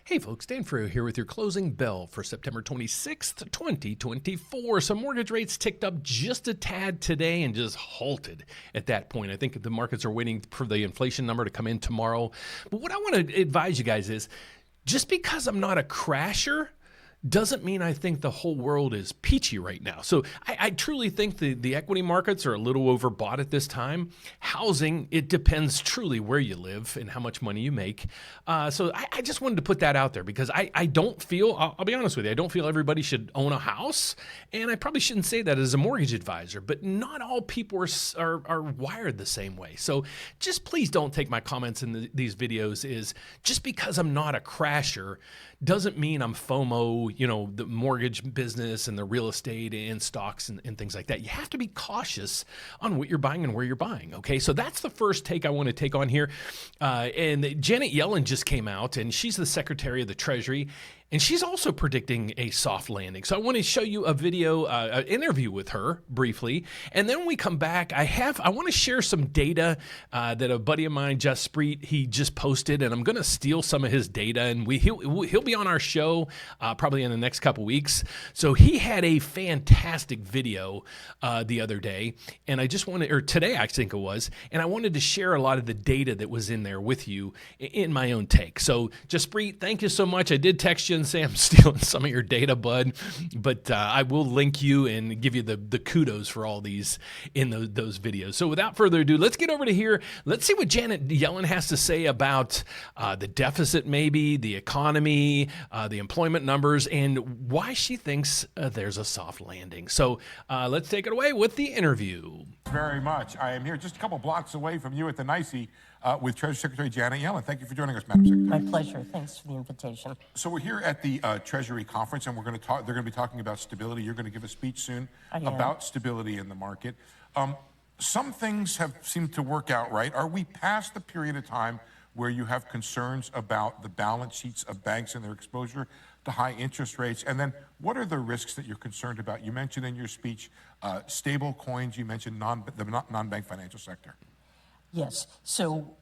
Hey folks, Dan Frio here with your closing bell for September 26th, 2024. So mortgage rates ticked up just a tad today and just halted at that point. I think the markets are waiting for the inflation number to come in tomorrow. But what I want to advise you guys is just because I'm not a crasher doesn't mean I think the whole world is peachy right now. So I truly think the equity markets are a little overbought at this time. Housing, it depends truly where you live and how much money you make. So I just wanted to put that out there because I don't feel, I'll be honest with you, I don't feel everybody should own a house. And I probably shouldn't say that as a mortgage advisor, but not all people are wired the same way. So just please don't take my comments in these videos is just because I'm not a crasher doesn't mean I'm FOMO, the mortgage business and the real estate and stocks and things like that. You have to be cautious on what you're buying and where you're buying, okay? So that's the first take I want to take on here. And Janet Yellen just came out, and she's the Secretary of the Treasury, and she's also predicting a soft landing. So I want to show you a video, an interview with her briefly. And then when we come back, I want to share some data that a buddy of mine, Just Spreet, he just posted, and I'm going to steal some of his data, and he'll be on our show probably in the next couple weeks. So he had a fantastic video the other day, and today I think it was, and I wanted to share a lot of the data that was in there with you in my own take. So Just Spreet, thank you so much. I did text you and say I'm stealing some of your data, bud, but I will link you and give you the kudos for all these in those videos. So without further ado, let's get over to here. Let's see what Janet Yellen has to say about the deficit, maybe the economy, the employment numbers, and why she thinks there's a soft landing. So let's take it away with the interview. Very much. I am here just a couple blocks away from you at the NYSE with Treasury Secretary Janet Yellen. Thank you for joining us, Madam Secretary. My pleasure. Thanks for the invitation. So we're here at the Treasury conference, and we're going to talk. They're going to be talking about stability. You're going to give a speech soon about stability in the market. Some things have seemed to work out right. Are we past the period of time where you have concerns about the balance sheets of banks and their exposure to high interest rates? And then what are the risks that you're concerned about? You mentioned in your speech stable coins. You mentioned the non-bank financial sector. Yes. So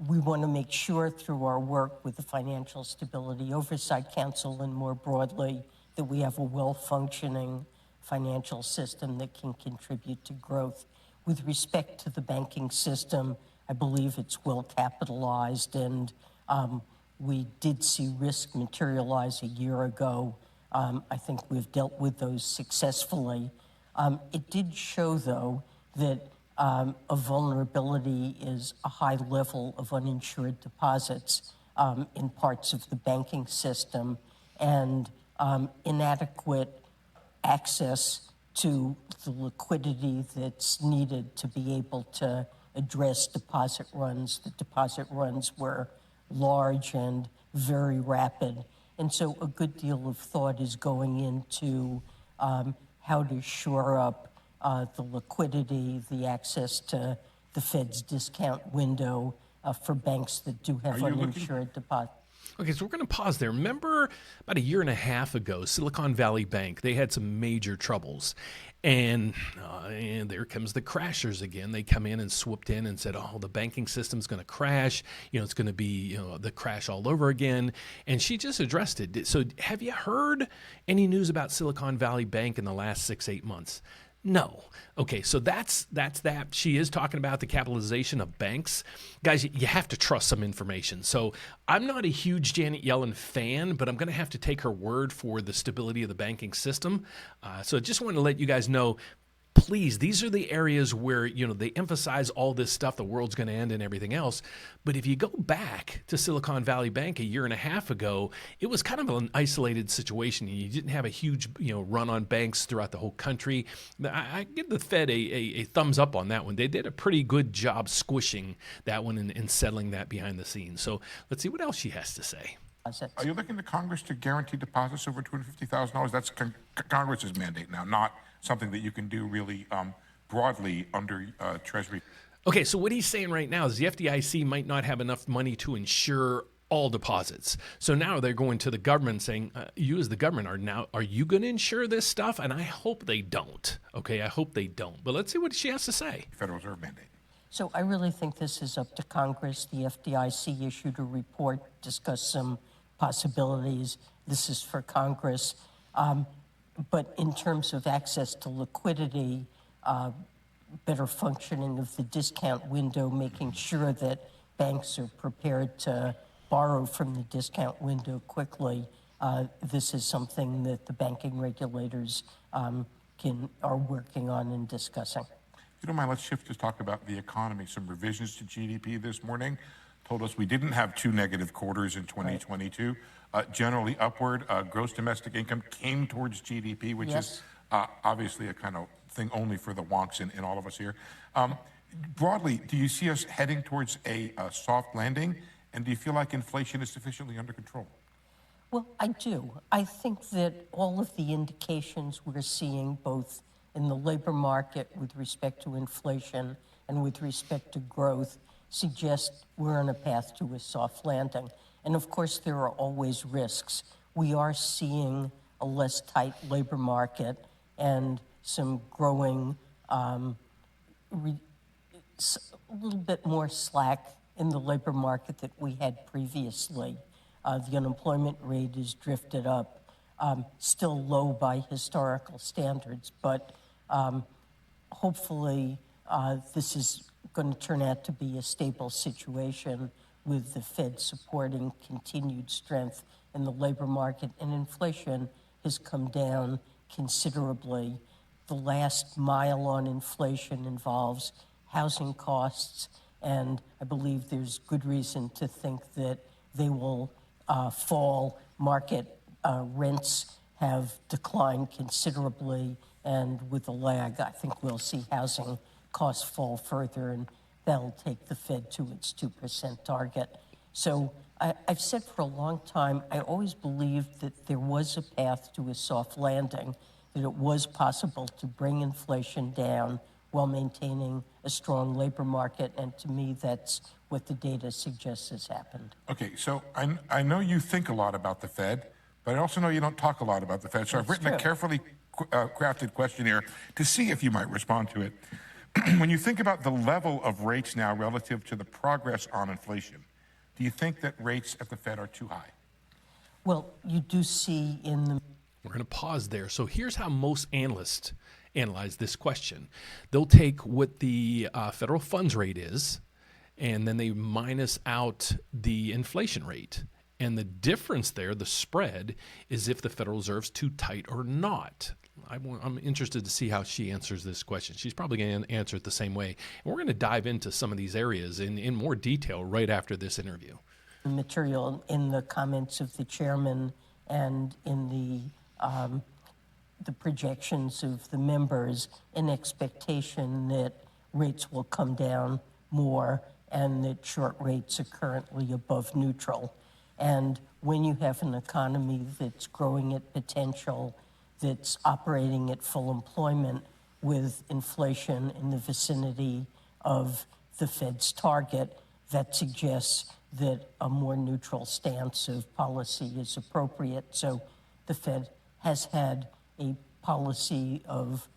we want to make sure through our work with the Financial Stability Oversight Council and more broadly that we have a well-functioning financial system that can contribute to growth. With respect to the banking system, I believe it's well capitalized, and we did see risk materialize a year ago. I think we've dealt with those successfully. It did show, though, that a vulnerability is a high level of uninsured deposits in parts of the banking system, and inadequate access to the liquidity that's needed to be able to address deposit runs. The deposit runs were large and very rapid. And so a good deal of thought is going into how to shore up the liquidity, the access to the Fed's discount window for banks that do have uninsured deposits. Okay, so we're going to pause there. Remember about a year and a half ago, Silicon Valley Bank, they had some major troubles. And there comes the crashers again. They come in and swooped in and said, oh, the banking system's going to crash. It's going to be the crash all over again. And she just addressed it. So have you heard any news about Silicon Valley Bank in the last 6-8 months? No. Okay, so that's that. She is talking about the capitalization of banks. Guys, you have to trust some information. So I'm not a huge Janet Yellen fan, but I'm going to have to take her word for the stability of the banking system. So I just want to let you guys know, please, these are the areas where, they emphasize all this stuff, the world's going to end and everything else. But if you go back to Silicon Valley Bank a year and a half ago, it was kind of an isolated situation. You didn't have a huge, run on banks throughout the whole country. I give the Fed a thumbs up on that one. They did a pretty good job squishing that one and settling that behind the scenes. So let's see what else she has to say. Are you looking to Congress to guarantee deposits over $250,000? That's Congress's mandate now, not something that you can do really broadly under Treasury. Okay, so what he's saying right now is the FDIC might not have enough money to insure all deposits. So now they're going to the government saying, you as the government are you going to insure this stuff? And I hope they don't. Okay, I hope they don't. But let's see what she has to say. Federal Reserve mandate. So I really think this is up to Congress. The FDIC issued a report, discussed some possibilities. This is for Congress. But in terms of access to liquidity, better functioning of the discount window, making sure that banks are prepared to borrow from the discount window quickly, this is something that the banking regulators are working on and discussing. If you don't mind, let's shift to talk about the economy. Some revisions to GDP this morning told us we didn't have 2 negative quarters in 2022. Right. Generally upward. Gross domestic income came towards GDP, which is obviously a kind of thing only for the wonks in all of us here. Broadly, do you see us heading towards a soft landing? And do you feel like inflation is sufficiently under control? Well, I do. I think that all of the indications we're seeing, both in the labor market with respect to inflation and with respect to growth, suggest we're on a path to a soft landing. And of course, there are always risks. We are seeing a less tight labor market and some growing, a little bit more slack in the labor market that we had previously. The unemployment rate has drifted up, still low by historical standards, but hopefully this is going to turn out to be a stable situation with the Fed supporting continued strength in the labor market, and inflation has come down considerably. The last mile on inflation involves housing costs, and I believe there's good reason to think that they will fall. Market rents have declined considerably, and with a lag, I think we'll see housing costs fall further, and that'll take the Fed to its 2% target. So I've said for a long time, I always believed that there was a path to a soft landing, that it was possible to bring inflation down while maintaining a strong labor market, and to me, that's what the data suggests has happened. Okay, so I know you think a lot about the Fed, but I also know you don't talk a lot about the Fed. So I've written a carefully crafted questionnaire to see if you might respond to it. When you think about the level of rates now relative to the progress on inflation, do you think that rates at the Fed are too high? Well, you do see in the... We're going to pause there. So here's how most analysts analyze this question. They'll take what the federal funds rate is, and then they minus out the inflation rate. And the difference there, the spread, is if the Federal Reserve's too tight or not. I'm interested to see how she answers this question. She's probably going to answer it the same way. And we're going to dive into some of these areas in more detail right after this interview. The material in the comments of the chairman and in the projections of the members, an expectation that rates will come down more and that short rates are currently above neutral. And when you have an economy that's growing at potential, that's operating at full employment with inflation in the vicinity of the Fed's target, that suggests that a more neutral stance of policy is appropriate. So the Fed has had a policy of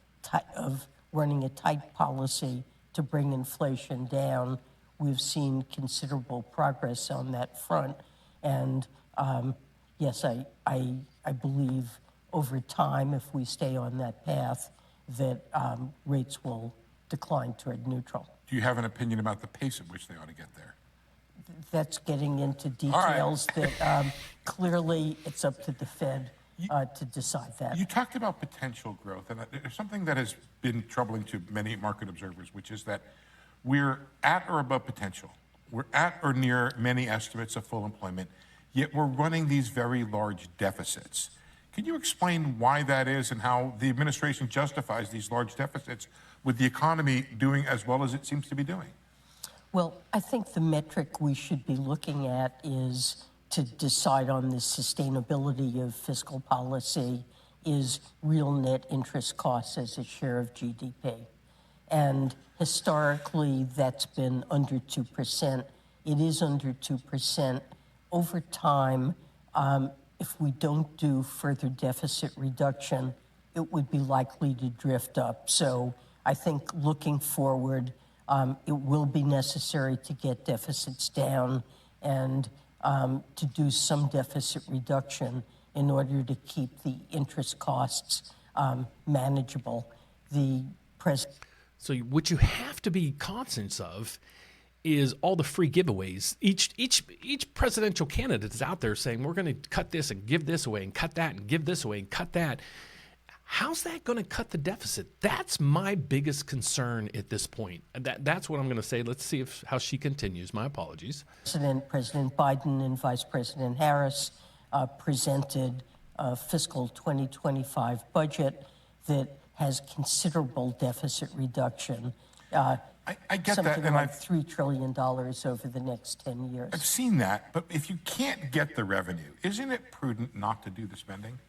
running a tight policy to bring inflation down. We've seen considerable progress on that front. And yes, I believe over time, if we stay on that path, that rates will decline toward neutral. Do you have an opinion about the pace at which they ought to get there? That's getting into details that clearly it's up to the Fed to decide that. You talked about potential growth, and there's something that has been troubling to many market observers, which is that we're at or above potential. We're at or near many estimates of full employment, yet we're running these very large deficits. Can you explain why that is and how the administration justifies these large deficits with the economy doing as well as it seems to be doing? Well, I think the metric we should be looking at is to decide on the sustainability of fiscal policy is real net interest costs as a share of GDP. And historically, that's been under 2%. It is under 2%. Over time, if we don't do further deficit reduction, it would be likely to drift up. So I think looking forward, it will be necessary to get deficits down. And to do some deficit reduction in order to keep the interest costs manageable. The president. So what you have to be conscious of is all the free giveaways. Each presidential candidate is out there saying, we're going to cut this and give this away and cut that and give this away and cut that. How's that going to cut the deficit? That's my biggest concern at this point. That's what I'm going to say. Let's see how she continues. My apologies. President Biden and Vice President Harris presented a fiscal 2025 budget that has considerable deficit reduction. I get that, and something like $3 trillion over the next 10 years. I've seen that, but if you can't get the revenue, isn't it prudent not to do the spending?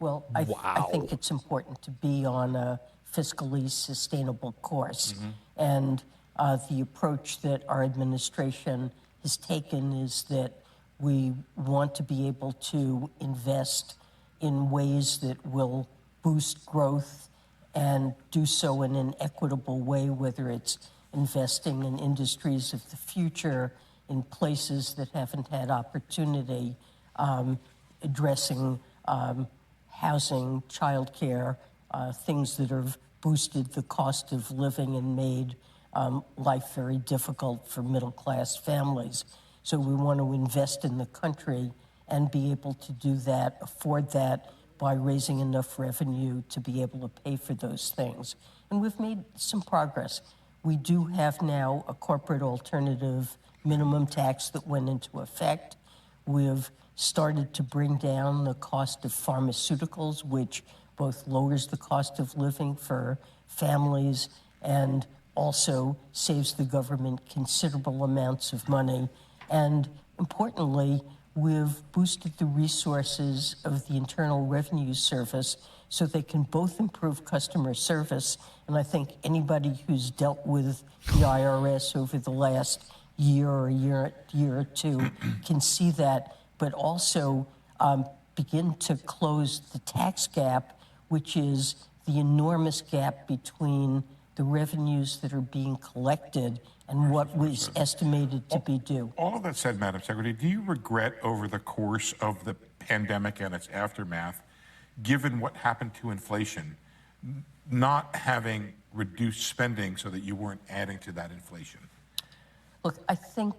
Well, I think it's important to be on a fiscally sustainable course. And the approach that our administration has taken is that we want to be able to invest in ways that will boost growth and do so in an equitable way, whether it's investing in industries of the future, in places that haven't had opportunity, addressing housing, childcare, things that have boosted the cost of living and made life very difficult for middle-class families. So we want to invest in the country and be able to do that, afford that, by raising enough revenue to be able to pay for those things. And we've made some progress. We do have now a corporate alternative minimum tax that went into effect. We've started to bring down the cost of pharmaceuticals, which both lowers the cost of living for families and also saves the government considerable amounts of money. And importantly, we've boosted the resources of the Internal Revenue Service so they can both improve customer service. And I think anybody who's dealt with the IRS over the last year or two can see that, but also begin to close the tax gap, which is the enormous gap between the revenues that are being collected and what was estimated to be due. All of that said, Madam Secretary, do you regret over the course of the pandemic and its aftermath, given what happened to inflation, not having reduced spending so that you weren't adding to that inflation? Look, I think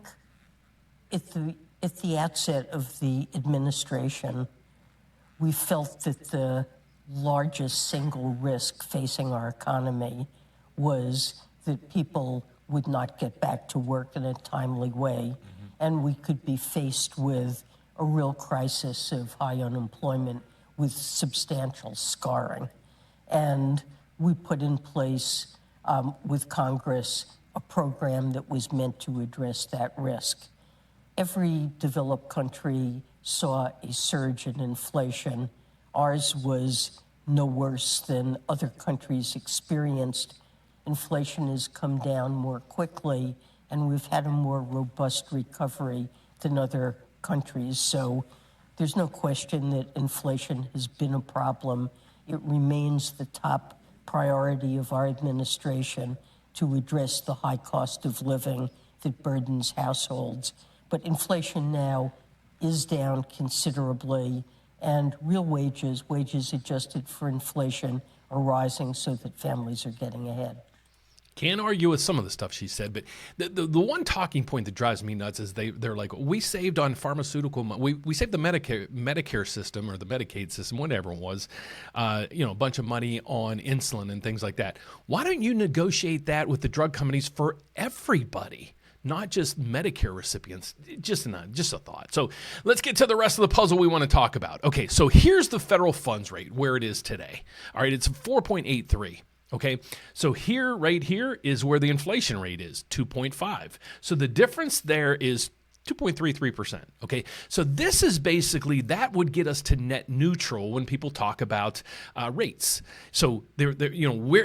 at the outset of the administration, we felt that the largest single risk facing our economy was that people would not get back to work in a timely way, and we could be faced with a real crisis of high unemployment with substantial scarring. And we put in place with Congress a program that was meant to address that risk. Every developed country saw a surge in inflation. Ours was no worse than other countries experienced. Inflation has come down more quickly, and we've had a more robust recovery than other countries. So there's no question that inflation has been a problem. It remains the top priority of our administration to address the high cost of living that burdens households. But inflation now is down considerably, and real wages adjusted for inflation, are rising so that families are getting ahead. Can't argue with some of the stuff she said, but the one talking point that drives me nuts is they're like, we saved on pharmaceutical money. We saved the Medicare system or the Medicaid system, whatever it was, a bunch of money on insulin and things like that. Why don't you negotiate that with the drug companies for everybody? Not just Medicare recipients, just a thought. So let's get to the rest of the puzzle we want to talk about. Okay, so here's the federal funds rate, where it is today. All right, it's 4.83. Okay, so right here is where the inflation rate is, 2.5. So the difference there is 2.33%. Okay, so this is basically, that would get us to net neutral when people talk about rates. So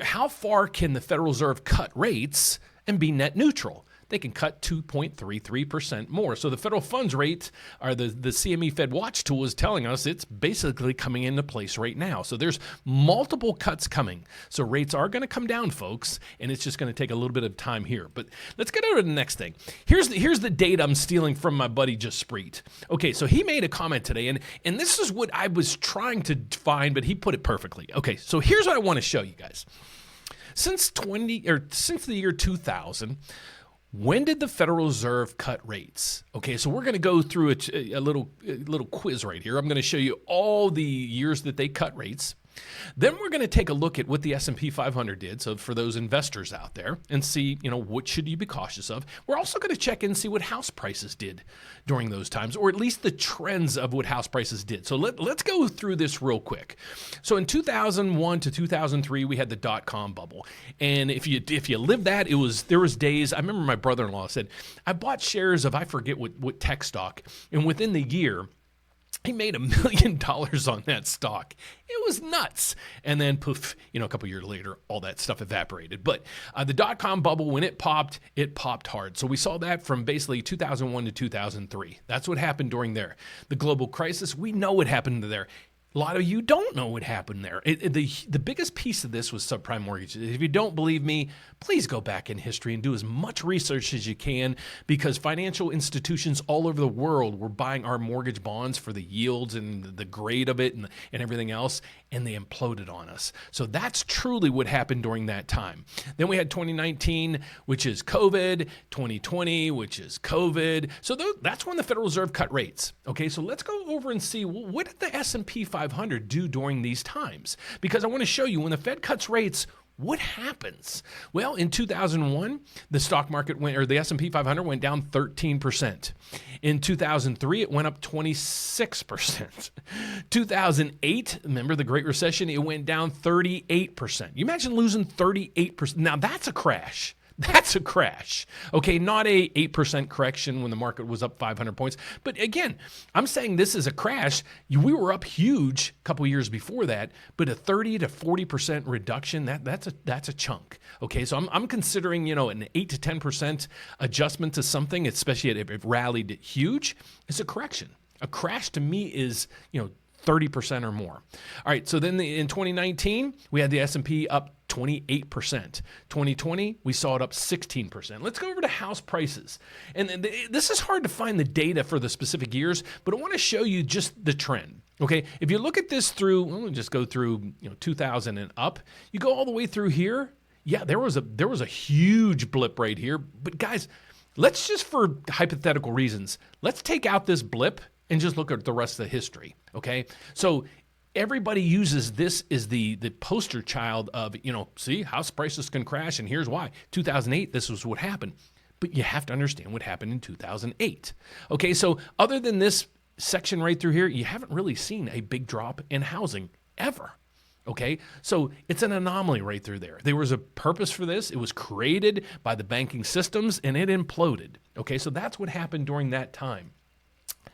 how far can the Federal Reserve cut rates and be net neutral? they can cut 2.33% more. So the federal funds rate, or the CME Fed Watch tool, is telling us it's basically coming into place right now. So there's multiple cuts coming. So rates are going to come down, folks, and it's just going to take a little bit of time here. But let's get over to the next thing. Here's the data I'm stealing from my buddy Just Spreet. Okay, so he made a comment today, and this is what I was trying to find, but he put it perfectly. Okay, so here's what I want to show you guys. Since the year 2000, when did the Federal Reserve cut rates? Okay, so we're going to go through a little quiz right here. I'm going to show you all the years that they cut rates. Then we're going to take a look at what the S&P 500 did, so for those investors out there, and see, what should you be cautious of. We're also going to check in and see what house prices did during those times, or at least the trends of what house prices did. So let's go through this real quick. So in 2001 to 2003, we had the dot-com bubble. And if you lived that, there was days, I remember my brother-in-law said, I bought shares of, I forget what tech stock, and within the year, he made $1 million on that stock. It was nuts. And then poof, a couple years later, all that stuff evaporated. But the dot-com bubble, when it popped hard. So we saw that from basically 2001 to 2003. That's what happened during there. The global crisis, we know what happened there. A lot of you don't know what happened there. The biggest piece of this was subprime mortgages. If you don't believe me, please go back in history and do as much research as you can, because financial institutions all over the world were buying our mortgage bonds for the yields and the grade of it and everything else, and they imploded on us. So that's truly what happened during that time. Then we had 2019, which is COVID, 2020, which is COVID. So that's when the Federal Reserve cut rates. Okay, so let's go over and see, what did the S&P 500 do during these times? Because I want to show you, when the Fed cuts rates, what happens? Well, in 2001, the stock market the S&P 500 went down 13%. In 2003, it went up 26%. 2008, remember the Great Recession, it went down 38%. You imagine losing 38%. Now that's a crash. That's a crash, okay? Not a 8% correction when the market was up 500 points. But again, I'm saying this is a crash. We were up huge a couple years before that, but a 30 to 40% reduction, that's a chunk, okay? So I'm considering, an 8 to 10% adjustment to something, especially if it rallied huge, it's a correction. A crash to me is, 30% or more. All right, so then in 2019, we had the S&P up 28%. 2020, we saw it up 16%. Let's go over to house prices. And this is hard to find the data for the specific years, but I want to show you just the trend. Okay, if you look at this through, we'll just go through 2000 and up. You go all the way through here. Yeah, there was a huge blip right here. But guys, let's just, for hypothetical reasons, let's take out this blip and just look at the rest of the history, okay? So everybody uses this as the poster child of, see, house prices can crash, and here's why. 2008, this was what happened. But you have to understand what happened in 2008. Okay, so other than this section right through here, you haven't really seen a big drop in housing ever. Okay, so it's an anomaly right through there. There was a purpose for this. It was created by the banking systems, and it imploded. Okay, so that's what happened during that time.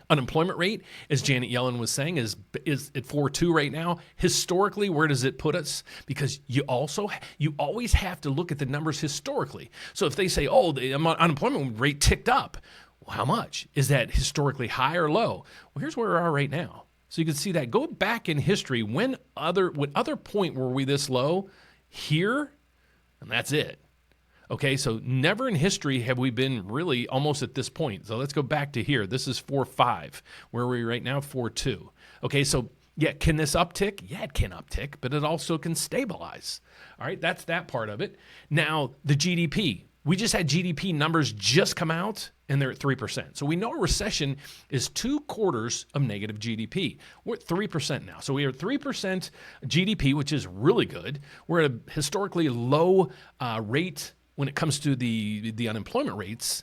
Unemployment rate, as Janet Yellen was saying, is at 4.2 right now. Historically, where does it put us? Because you always have to look at the numbers historically. So if they say, oh, the unemployment rate ticked up, well, how much? Is that historically high or low? Well, here's where we are right now. So you can see that. Go back in history. What other point were we this low? Here, and that's it. Okay, so never in history have we been really almost at this point. So let's go back to here. This is 4.5. Where are we right now? 4.2. Okay, so yeah, can this uptick? Yeah, it can uptick, but it also can stabilize. All right, that's that part of it. Now, the GDP. We just had GDP numbers just come out, and they're at 3%. So we know a recession is 2 quarters of negative GDP. We're at 3% now. So we are at 3% GDP, which is really good. We're at a historically low rate when it comes to the unemployment rates.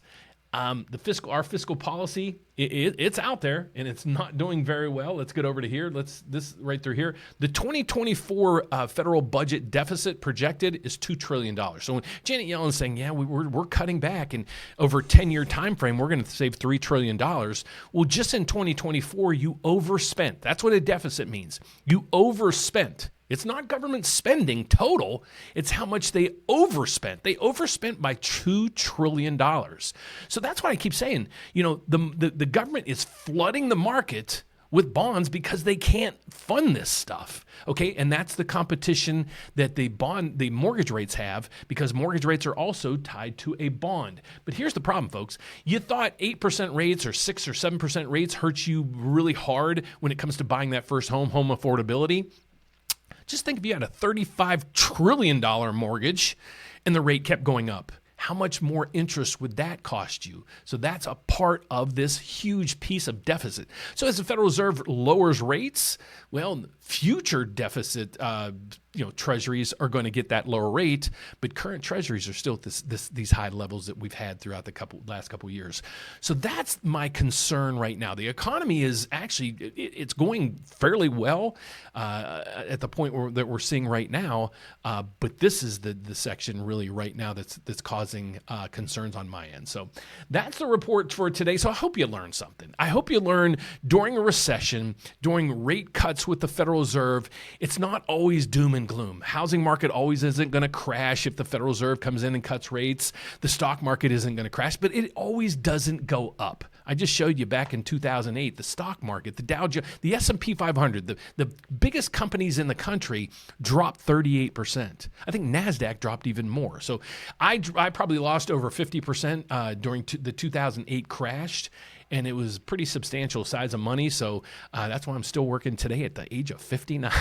Our fiscal policy, it's out there, and it's not doing very well. Let's get over to here. This right through here. The 2024 federal budget deficit projected is $2 trillion. So when Janet Yellen's saying, yeah, we're cutting back, and over a 10-year time frame, we're going to save $3 trillion. Well, just in 2024, you overspent. That's what a deficit means. You overspent It's not government spending total. It's how much they overspent. They overspent by $2 trillion. So that's why I keep saying, the government is flooding the market with bonds because they can't fund this stuff, okay? And that's the competition that the mortgage rates have, because mortgage rates are also tied to a bond. But here's the problem, folks. You thought 8% rates or 6 or 7% rates hurt you really hard when it comes to buying that first home affordability. Just think if you had a $35 trillion mortgage and the rate kept going up. How much more interest would that cost you? So that's a part of this huge piece of deficit. So as the Federal Reserve lowers rates, well, future deficit treasuries are going to get that lower rate, but current treasuries are still at these high levels that we've had throughout the last couple of years. So that's my concern right now. The economy is actually, it's going fairly well at the point that we're seeing right now, but this is the section really right now that's causing concerns on my end. So that's the report for today. So I hope you learned something. I hope you learned during a recession, during rate cuts with the Federal Reserve, it's not always doom and gloom. Housing market always isn't going to crash if the Federal Reserve comes in and cuts rates. The stock market isn't going to crash, but it always doesn't go up. I just showed you back in 2008, the stock market, the Dow Jones, the S&P 500, the biggest companies in the country dropped 38%. I think NASDAQ dropped even more. So I probably lost over 50% during the 2008 crash. And it was pretty substantial size of money. So that's why I'm still working today at the age of 59.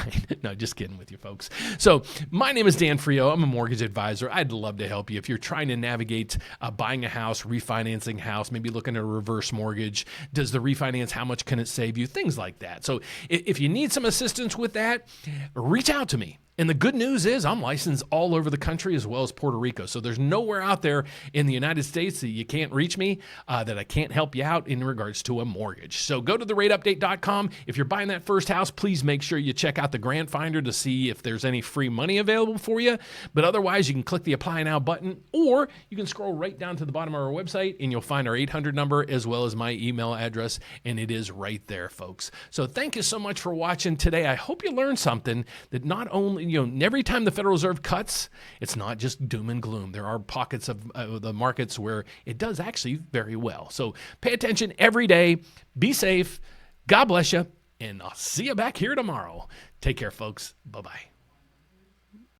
No, just kidding with you folks. So my name is Dan Frio. I'm a mortgage advisor. I'd love to help you. If you're trying to navigate buying a house, refinancing a house, maybe looking at a reverse mortgage, does the refinance, how much can it save you? Things like that. So if you need some assistance with that, reach out to me. And the good news is I'm licensed all over the country as well as Puerto Rico. So there's nowhere out there in the United States that you can't reach me, that I can't help you out in regards to a mortgage. So go to therateupdate.com. If you're buying that first house, please make sure you check out the grant finder to see if there's any free money available for you. But otherwise, you can click the Apply Now button, or you can scroll right down to the bottom of our website and you'll find our 800 number as well as my email address. And it is right there, folks. So thank you so much for watching today. I hope you learned something that not only, every time the Federal Reserve cuts, it's not just doom and gloom. There are pockets of the markets where it does actually very well. So pay attention every day. Be safe. God bless you. And I'll see you back here tomorrow. Take care, folks. Bye-bye.